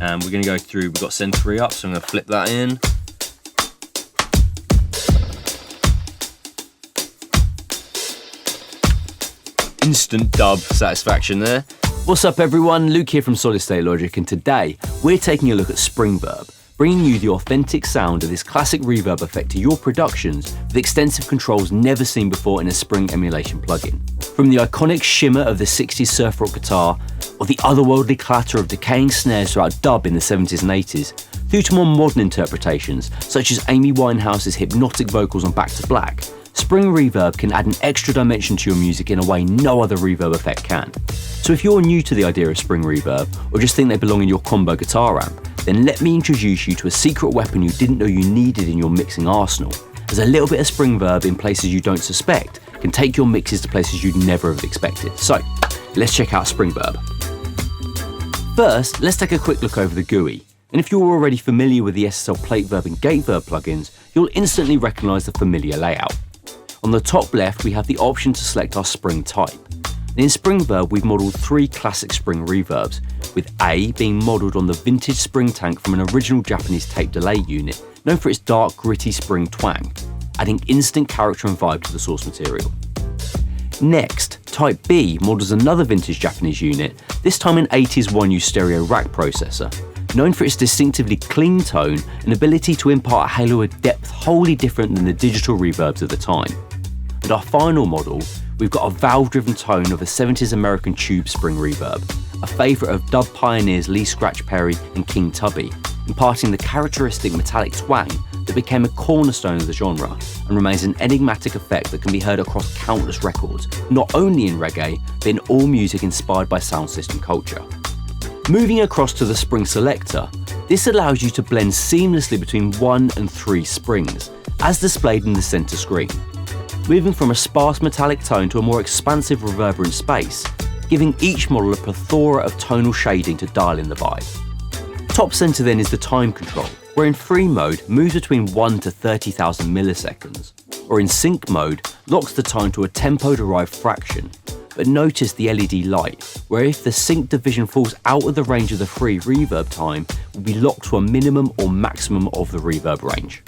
And we're going to go through, we've got send 3 up, so I'm going to flip that in. Instant dub satisfaction there. What's up everyone, Luke here from Solid State Logic, and today we're taking a look at SpringVerb, bringing you the authentic sound of this classic reverb effect to your productions with extensive controls never seen before in a Spring emulation plugin. From the iconic shimmer of the 60s surf rock guitar, or the otherworldly clatter of decaying snares throughout dub in the 70s and 80s, through to more modern interpretations such as Amy Winehouse's hypnotic vocals on Back to Black, Spring Reverb can add an extra dimension to your music in a way no other reverb effect can. So if you're new to the idea of Spring Reverb, or just think they belong in your combo guitar amp, then let me introduce you to a secret weapon you didn't know you needed in your mixing arsenal, as a little bit of Spring Verb in places you don't suspect can take your mixes to places you'd never have expected. So let's check out Spring Verb. First, let's take a quick look over the GUI. And if you're already familiar with the SSL PlateVerb and GateVerb plugins, you'll instantly recognise the familiar layout. On the top left, we have the option to select our Spring type. And in SpringVerb, we've modelled 3 classic Spring reverbs, with A being modelled on the vintage Spring tank from an original Japanese tape delay unit, known for its dark, gritty Spring twang, adding instant character and vibe to the source material. Next, Type B models another vintage Japanese unit, this time an 80s 1U stereo rack processor, known for its distinctively clean tone and ability to impart a halo of depth wholly different than the digital reverbs of the time. And our final model, we've got a valve-driven tone of a 70s American tube Spring reverb, a favourite of dub pioneers Lee Scratch Perry and King Tubby, imparting the characteristic metallic twang that became a cornerstone of the genre and remains an enigmatic effect that can be heard across countless records, not only in reggae, but in all music inspired by sound system culture. Moving across to the Spring Selector, this allows you to blend seamlessly between 1 and 3 springs, as displayed in the centre screen, moving from a sparse metallic tone to a more expansive reverberant space, giving each model a plethora of tonal shading to dial in the vibe. Top centre then is the time control, where in free mode moves between 1 to 30,000 milliseconds, or in sync mode locks the time to a tempo-derived fraction. But notice the LED light, where if the sync division falls out of the range of the free reverb time, will be locked to a minimum or maximum of the reverb range.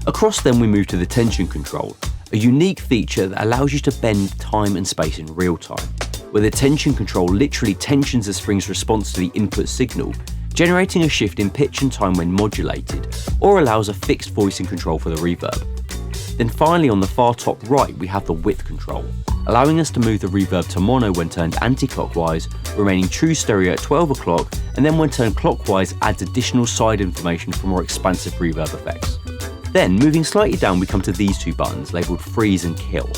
Across then we move to the tension control, a unique feature that allows you to bend time and space in real time, where the tension control literally tensions the spring's response to the input signal, generating a shift in pitch and time when modulated, or allows a fixed voicing control for the reverb. Then finally on the far top right we have the width control, allowing us to move the reverb to mono when turned anti-clockwise, remaining true stereo at 12 o'clock, and then when turned clockwise adds additional side information for more expansive reverb effects. Then moving slightly down we come to these 2 buttons labelled freeze and kill.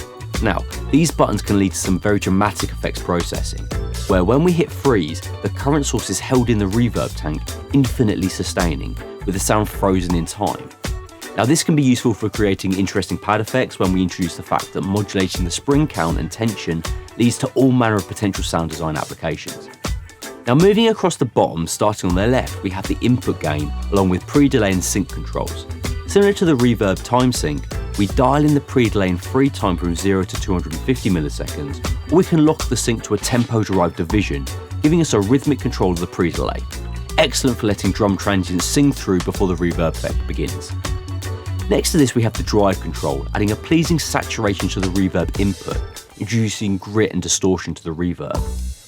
Now, these buttons can lead to some very dramatic effects processing, where when we hit freeze, the current source is held in the reverb tank, infinitely sustaining, with the sound frozen in time. Now this can be useful for creating interesting pad effects when we introduce the fact that modulating the spring count and tension leads to all manner of potential sound design applications. Now moving across the bottom, starting on the left, we have the input gain along with pre-delay and sync controls. Similar to the reverb time sync, we dial in the pre-delay in free time from 0 to 250 milliseconds, or we can lock the sync to a tempo-derived division, giving us a rhythmic control of the pre-delay. Excellent for letting drum transients sing through before the reverb effect begins. Next to this we have the drive control, adding a pleasing saturation to the reverb input, introducing grit and distortion to the reverb.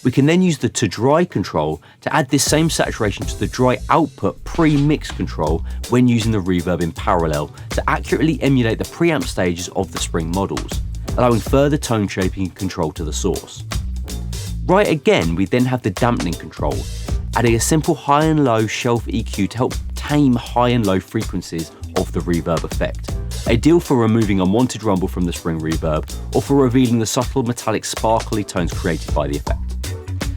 We can then use the to dry control to add this same saturation to the dry output pre-mix control when using the reverb in parallel to accurately emulate the preamp stages of the Spring models, allowing further tone shaping and control to the source. Right again, we then have the dampening control, adding a simple high and low shelf EQ to help tame high and low frequencies of the reverb effect, ideal for removing unwanted rumble from the Spring reverb or for revealing the subtle metallic sparkly tones created by the effect.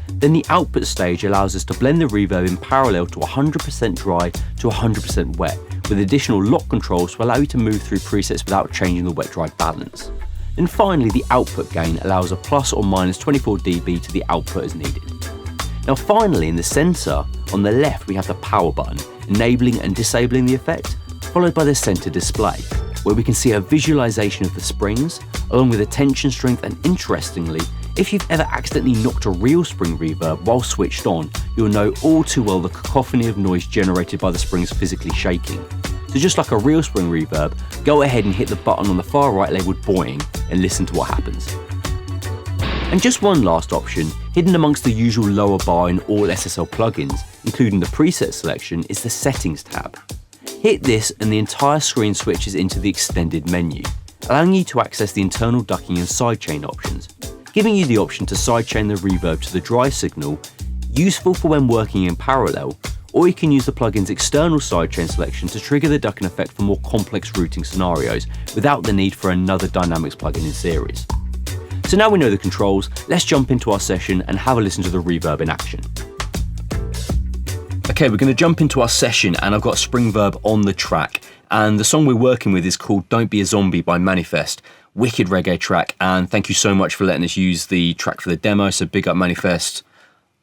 Then the output stage allows us to blend the reverb in parallel to 100% dry to 100% wet, with additional lock controls to allow you to move through presets without changing the wet-dry balance. And finally, the output gain allows a plus or minus 24 dB to the output as needed. Now finally, in the centre, on the left we have the power button, enabling and disabling the effect, followed by the centre display, where we can see a visualisation of the springs, along with the tension strength, and interestingly, if you've ever accidentally knocked a real Spring reverb while switched on, you'll know all too well the cacophony of noise generated by the springs physically shaking. So just like a real spring reverb, go ahead and hit the button on the far right labelled boing and listen to what happens. And just one last option, hidden amongst the usual lower bar in all SSL plugins, including the preset selection, is the Settings tab. Hit this and the entire screen switches into the extended menu, allowing you to access the internal ducking and sidechain options, giving you the option to sidechain the reverb to the dry signal, useful for when working in parallel, or you can use the plugin's external sidechain selection to trigger the ducking effect for more complex routing scenarios without the need for another Dynamics plugin in series. So now we know the controls, let's jump into our session and have a listen to the reverb in action. Okay, we're going to jump into our session and I've got SpringVerb on the track, and the song we're working with is called Don't Be a Zombie by Manifest. Wicked reggae track, and thank you so much for letting us use the track for the demo, so big up Manifest,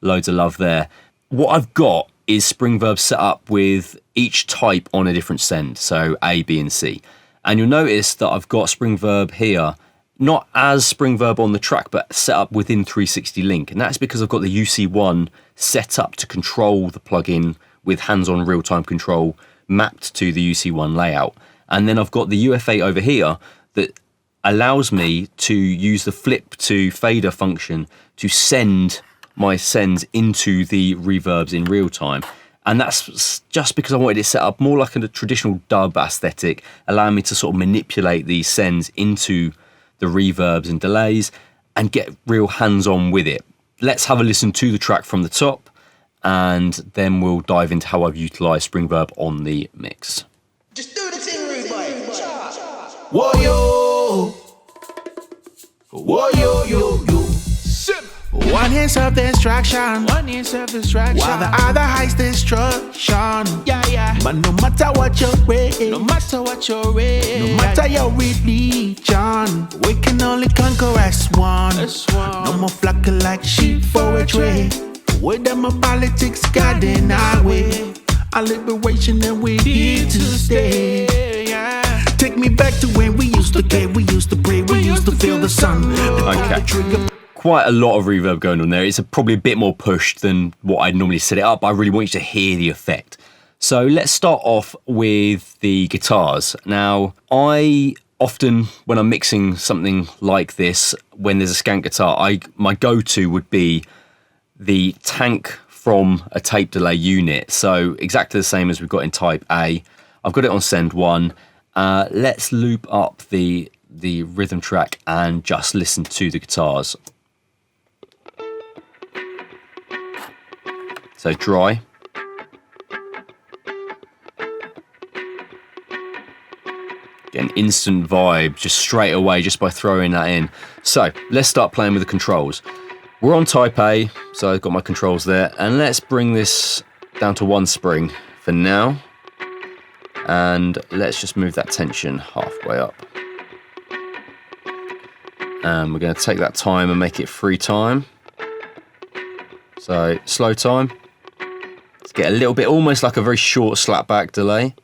loads of love there. What I've got is SpringVerb set up with each type on a different send, so A, B and C. And you'll notice that I've got SpringVerb here, not as SpringVerb on the track, but set up within 360 Link. And that's because I've got the UC1 set up to control the plugin with hands-on real-time control mapped to the UC1 layout. And then I've got the UF8 over here that allows me to use the flip to fader function to send my sends into the reverbs in real time. And that's just because I wanted it set up more like a traditional dub aesthetic, allowing me to sort of manipulate these sends into the reverbs and delays and get real hands-on with it. Let's have a listen to the track from the top, and then we'll dive into how I've utilised SpringVerb on the mix. Just do the thing, rude boy. Whoa yo, whoa yo yo yo. One hand serve distraction, while the other hides destruction. Yeah. But no matter what your race, no matter your religion, we can only conquer as one. No more flocking like sheep for a trade. With them a politics guiding our way. Our liberation and we're here to stay. Take me back to when we used to play, we used to pray, we used to feel the sun. Okay. Quite a lot of reverb going on there. It's probably a bit more pushed than what I'd normally set it up. I really want you to hear the effect. So let's start off with the guitars. Now, I often, when I'm mixing something like this, when there's a skank guitar, my go-to would be the tank from a tape delay unit. So exactly the same as we've got in type A. I've got it on send 1. Let's loop up the rhythm track and just listen to the guitars. So dry. Get an instant vibe just straight away just by throwing that in. So let's start playing with the controls. We're on type A, so I've got my controls there, and let's bring this down to 1 spring for now. And let's just move that tension halfway up. And we're going to take that time and make it free time. So slow time. Let's get a little bit, almost like a very short slapback delay.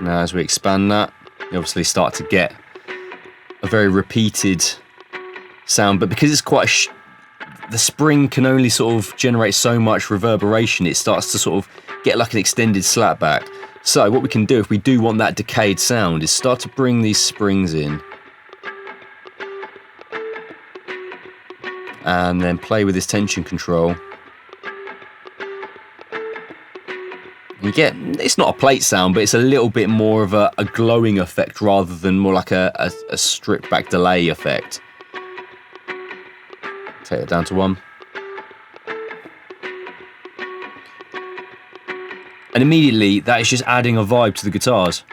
Now as we expand that, you obviously start to get a very repeated sound, but because it's quite the spring can only sort of generate so much reverberation, it starts to sort of get like an extended slapback. So what we can do if we do want that decayed sound is start to bring these springs in and then play with this tension control. You get, it's not a plate sound, but it's a little bit more of a glowing effect rather than more like a stripped back delay effect. Take it down to 1. And immediately that is just adding a vibe to the guitars.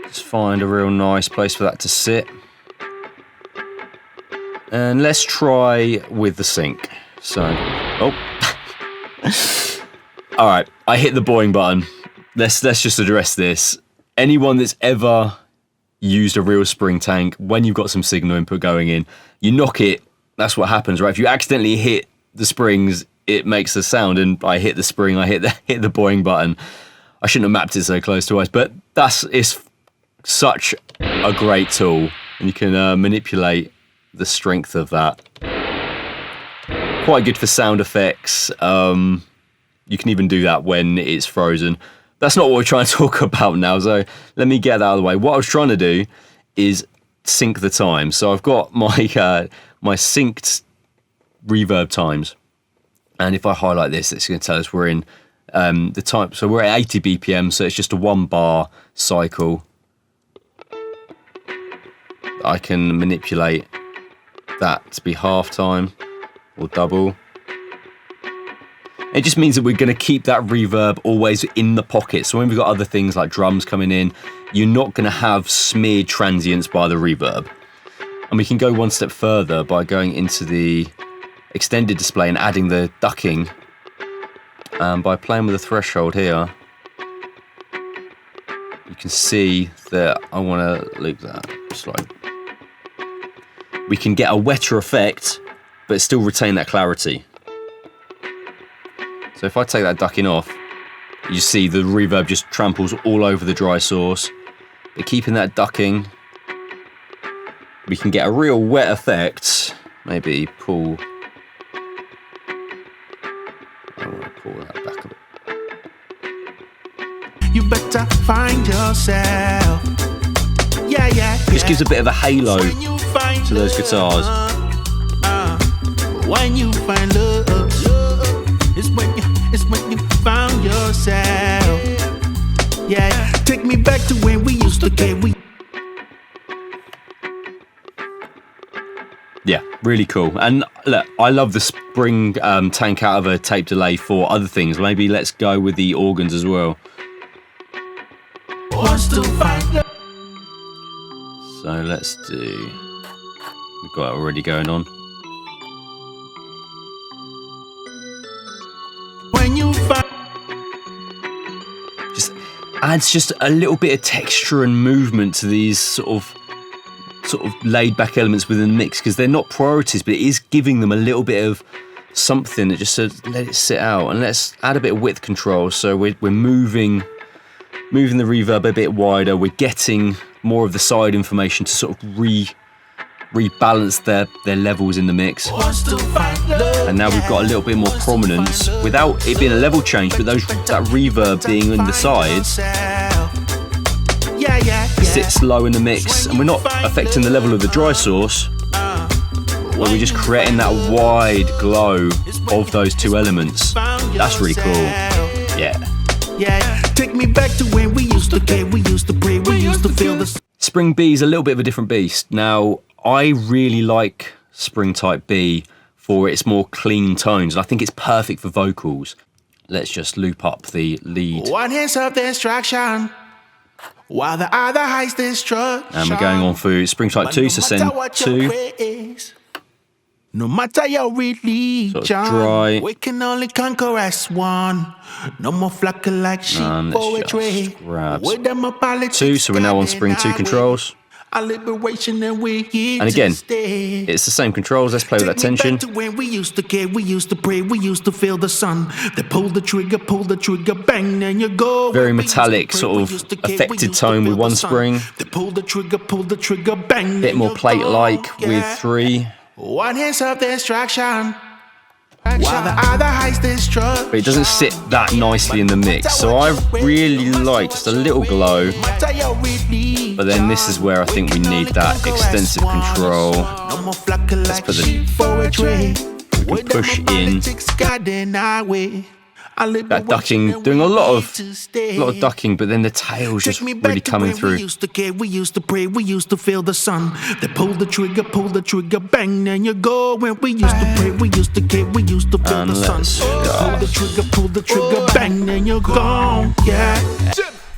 Just find a real nice place for that to sit. And let's try with the sync. So, all right, I hit the boing button. Let's just address this. Anyone that's ever used a real spring tank, when you've got some signal input going in, you knock it, that's what happens, right? If you accidentally hit the springs, it makes a sound, and I hit the spring, I hit the boing button. I shouldn't have mapped it so close to us, but it's such a great tool, and you can manipulate the strength of that. Quite good for sound effects. You can even do that when it's frozen. That's not what we're trying to talk about now, so let me get that out of the way. What I was trying to do is sync the time. So I've got my my synced reverb times, and if I highlight this, it's going to tell us we're in the time. So we're at 80 BPM, so it's just a 1 bar cycle. I can manipulate that to be half time or double. It just means that we're going to keep that reverb always in the pocket. So when we've got other things like drums coming in, you're not going to have smeared transients by the reverb. And we can go one step further by going into the extended display and adding the ducking. By playing with the threshold here, you can see that I want to loop that slightly. We can get a wetter effect, but still retain that clarity. So if I take that ducking off, you see the reverb just tramples all over the dry source. But keeping that ducking, we can get a real wet effect. Maybe pull... I want to pull that back a bit. You better find yourself. Yeah, yeah. Just gives a bit of a halo to those guitars. When you find love, it's when you found yourself. Yeah, take me back to when we used to get Yeah, really cool. And look, I love the spring tank out of a tape delay for other things. Maybe let's go with the organs as well. So let's do... We've got it already going on. When you find... Just adds just a little bit of texture and movement to these sort of laid back elements within the mix, because they're not priorities, but it is giving them a little bit of something that just says let it sit out. And let's add a bit of width control, so we're moving the reverb a bit wider. We're getting more of the side information to sort of rebalance their levels in the mix. And now we've got a little bit more prominence without it being a level change, but that reverb being in the sides sits low in the mix, and we're not affecting the level of the dry source, where we're just creating that wide glow of those two elements. That's really cool. Yeah. Yeah, take me back to when we used to play, we used to pray, we used to feel the... Spring B is a little bit of a different beast. Now, I really like Spring Type B for its more clean tones, and I think it's perfect for vocals. Let's just loop up the lead. One hands up the instruction, while the other hides the instruction. And we're going on for Spring Type 2, so send 2. No matter your religion, Sort of dry. We can only conquer as one. No more flocking like sheep poetry. Grab With them 2, so we're now on Spring 2 controls. Our liberation and we're here And again, to stay. it's the same controls. Let's play with that tension. Take me back to when we used to care, we used to pray, we used to feel the sun. They pull the trigger, bang, and you go. Very metallic, sort of affected tone with 1 spring. They pull the trigger, bang. Bit more plate-like with 3. One hands up the instruction, while the other hides the instruction. But it doesn't sit that nicely in the mix. So I really like just a little glow. But then this is where I think we need that extensive control. Let's put the... We can push in. That ducking, doing a lot of ducking, but then the tail's just really coming through. We used to care, we used to pray, we used to feel the sun. They pull the trigger, bang, and you go. When we used to pray, we used to care, we used to feel the sun. They pull the trigger, bang, and you're gone. Yeah.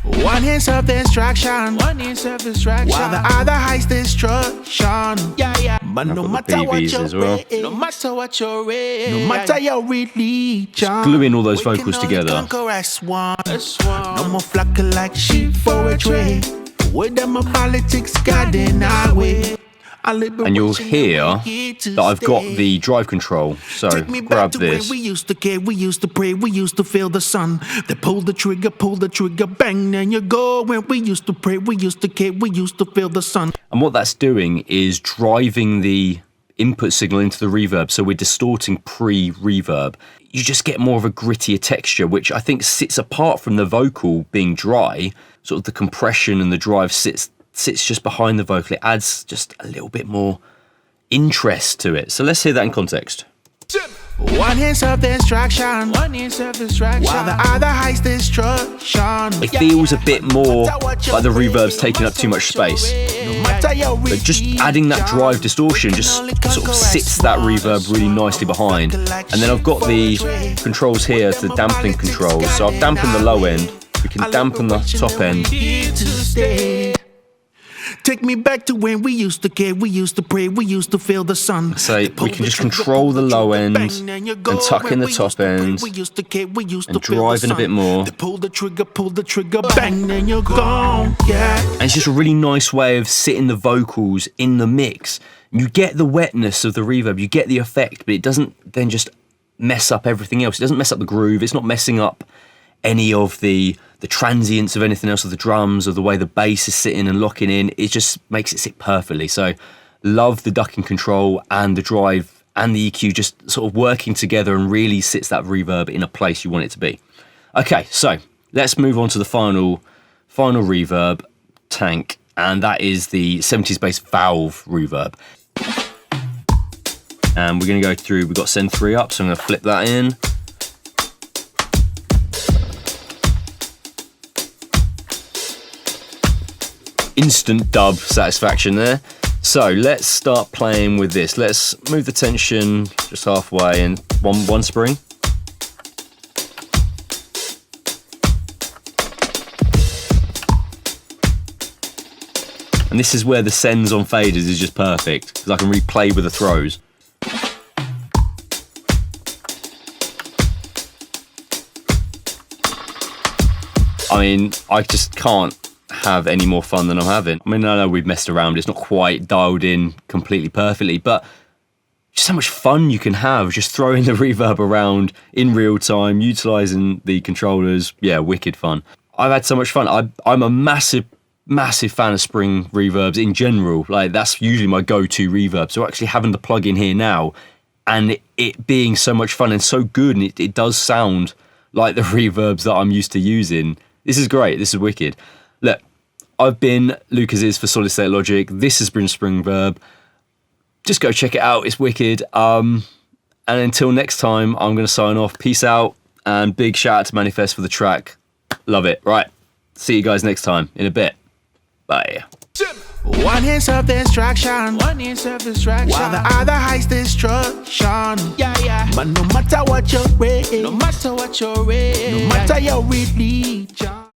One hands up the instruction, while the other hides the instruction. Yeah. But no matter what your race, no matter what your race, no matter your religion, just gluing all those vocals together. No more flocking like sheep poetry. With them politics guiding our way. and you'll hear that I've got the drive control. So grab this. We used to care, we used to pray, we used to feel the sun. They pull the trigger, bang, then you go. When we used to pray, we used to care, we used to feel the sun. And what that's doing is driving the input signal into the reverb, so we're distorting pre-reverb. You just get more of a grittier texture, which I think sits apart from the vocal being dry. Sort of the compression and the drive sits just behind the vocal. It adds just a little bit more interest to it. So let's hear that in context. One is self-destruction, while the other hides destruction. It feels a bit more like the reverb's taking up too much space. But just adding that drive distortion just sort of sits that reverb really nicely behind. And then I've got the controls here, the dampening controls. So I've dampened the low end, we can dampen the top end. Take me back to when we used to care, we used to pray, we used to feel the sun. So we can just control the low end and tuck in the top end and drive in a bit more. Pull the trigger, bang, then you're gone. Yeah. And it's just a really nice way of sitting the vocals in the mix. You get the wetness of the reverb, you get the effect, but it doesn't then just mess up everything else. It doesn't mess up the groove, it's not messing up any of the transients of anything else, of the drums, or the way the bass is sitting and locking in. It just makes it sit perfectly. So love the ducking control and the drive and the EQ just sort of working together and really sits that reverb in a place you want it to be. Okay, so let's move on to the final reverb tank, and that is the 70s bass valve reverb. And we're going to go through, we've got send 3 up, so I'm going to flip that in. Instant dub satisfaction there. So let's start playing with this. Let's move the tension just halfway and one spring. And this is where the sends on faders is just perfect, because I can replay with the throws. I mean, I just can't have any more fun than I'm having. I mean, I know we've messed around, it's not quite dialed in completely perfectly, but just how much fun you can have just throwing the reverb around in real time, utilising the controllers. Yeah, wicked fun. I've had so much fun. I'm a massive fan of spring reverbs in general. Like, that's usually my go-to reverb. So actually having the plug in here now and it being so much fun and so good, and it does sound like the reverbs that I'm used to using. This is great, this is wicked. Look, I've been Luke Aziz for Solid State Logic. This has been SpringVerb. Just go check it out, it's wicked. And until next time, I'm going to sign off. Peace out, and big shout out to Manifest for the track. Love it. Right, see you guys next time in a bit. Bye. One is self-destruction, while the other hides destruction. Yeah. But no matter what your race, no matter your religion.